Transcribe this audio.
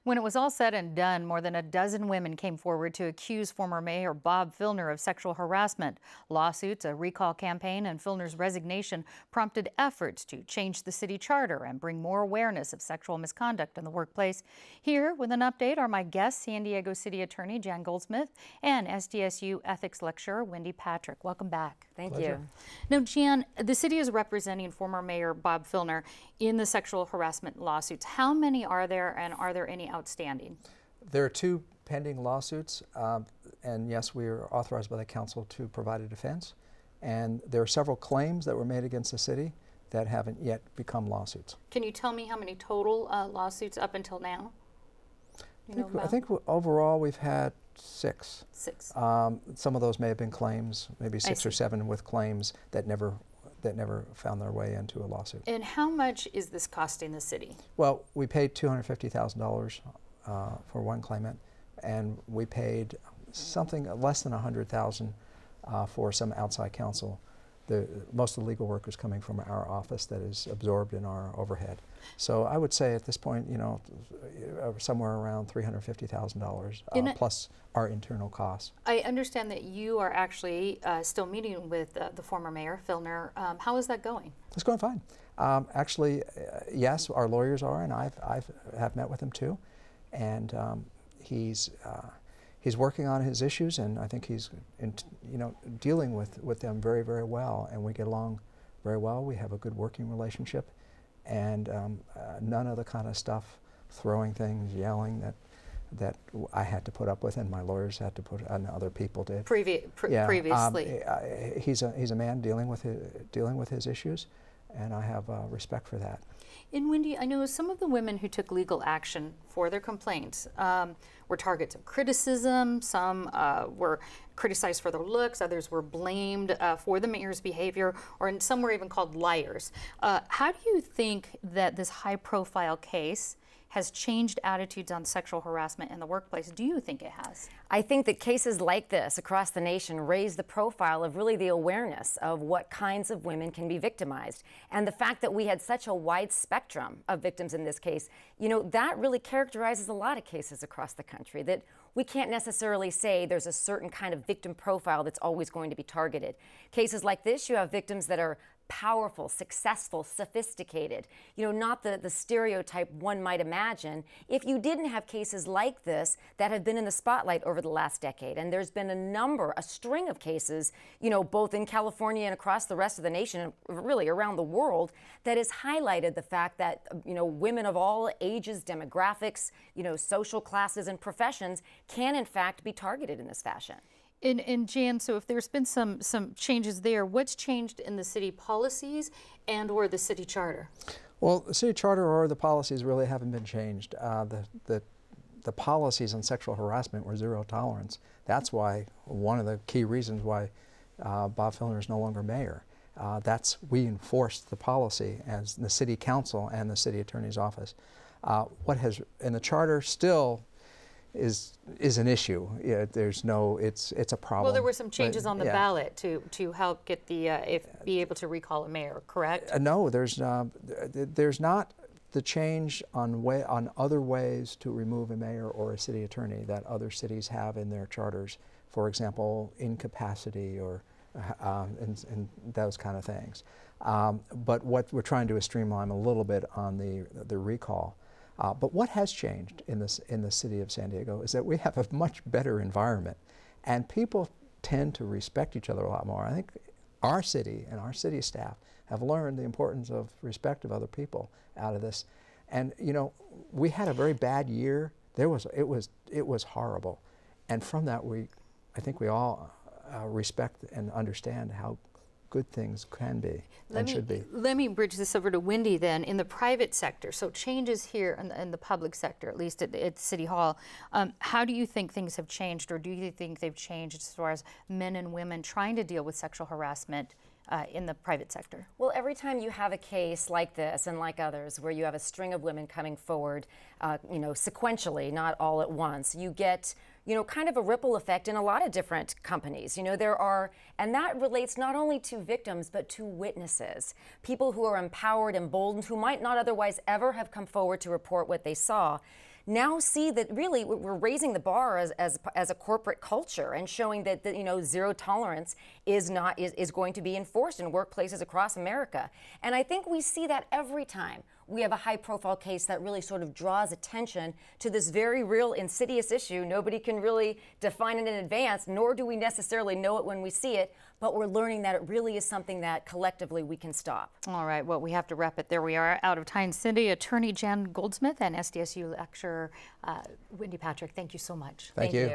When it was all said and done, more than a dozen women came forward to accuse former Mayor Bob Filner of sexual harassment. Lawsuits, a recall campaign, and Filner's resignation prompted efforts to change the city charter and bring more awareness of sexual misconduct in the workplace. Here with an update are my guests, San Diego City Attorney Jan Goldsmith and SDSU Ethics Lecturer Wendy Patrick. Welcome back. Thank you. Now, Jan, the city is representing former Mayor Bob Filner in the sexual harassment lawsuits. How many are there, and are there any outstanding? There are two pending lawsuits, and yes, we are authorized by the council to provide a defense. And there are several claims that were made against the city that haven't yet become lawsuits. Can you tell me how many total lawsuits up until now? I think overall we've had six. Six. Some of those may have been claims, maybe six or seven with claims that never found their way into a lawsuit. And how much is this costing the city? Well, we paid $250,000 for one claimant, and we paid something less than $100,000 for some outside counsel. Most of the legal work is coming from our office that is absorbed in our overhead. So I would say at this point, somewhere around $350,000 plus our internal costs. I understand that you are actually still meeting with the former mayor, Filner. How is that going? It's going fine. Actually, yes, our lawyers are, and I have met with him too, and he's working on his issues, and I think he's dealing with them very, very well, and we get along very well. We have a good working relationship, and none of the kind of stuff, throwing things, yelling that I had to put up with, and my lawyers had to put, and other people did. Previously, he's a man dealing with his issues, and I have respect for that. And Wendy, I know some of the women who took legal action for their complaints were targets of criticism. Some were criticized for their looks. Others were blamed for the mayor's behavior, or some were even called liars. How do you think that this high-profile case has changed attitudes on sexual harassment in the workplace? Do you think it has? I think that cases like this across the nation raise the profile of really the awareness of what kinds of women can be victimized. And the fact that we had such a wide spectrum of victims in this case, that really characterizes a lot of cases across the country, that we can't necessarily say there's a certain kind of victim profile that's always going to be targeted. Cases like this, you have victims that are powerful, successful, sophisticated, not the stereotype one might imagine if you didn't have cases like this that have been in the spotlight over the last decade. And there's been a string of cases, both in California and across the rest of the nation, and really around the world, that has highlighted the fact that, women of all ages, demographics, social classes and professions can in fact be targeted in this fashion. And Jan, so if there's been some changes there, what's changed in the city policies and or the city charter? Well, the city charter or the policies really haven't been changed. The policies on sexual harassment were zero tolerance. That's why one of the key reasons why Bob Filner is no longer mayor. We enforced the policy as the city council and the city attorney's office. What has in the charter still is an issue. It's a problem. Well, there were some changes on the ballot to help get the be able to recall a mayor, correct? No, there's not the change on other ways to remove a mayor or a city attorney that other cities have in their charters. For example, incapacity or and those kind of things. But what we're trying to do is streamline a little bit on the recall. But what has changed in the city of San Diego is that we have a much better environment, and people tend to respect each other a lot more. I think our city and our city staff have learned the importance of respect of other people out of this. And we had a very bad year. It was horrible, and from that I think we all respect and understand how good things can be and should be. Let me bridge this over to Wendy then. In the private sector, so changes here in the public sector, at least at City Hall, how do you think things have changed, or do you think they've changed as far as men and women trying to deal with sexual harassment in the private sector? Well, every time you have a case like this and like others where you have a string of women coming forward, sequentially, not all at once, you get kind of a ripple effect in a lot of different companies. And that relates not only to victims, but to witnesses, people who are empowered, emboldened, who might not otherwise ever have come forward to report what they saw. now see that really we're raising the bar as a corporate culture and showing that, you know, zero tolerance is going to be enforced in workplaces across America. And I think we see that every time we have a high-profile case that really sort of draws attention to this very real, insidious issue. Nobody can really define it in advance, nor do we necessarily know it when we see it, but we're learning that it really is something that collectively we can stop. All right, well, we have to wrap it there. We are out of time. Cindy, Attorney Jan Goldsmith, and SDSU lecturer Wendy Patrick, thank you so much. Thank you.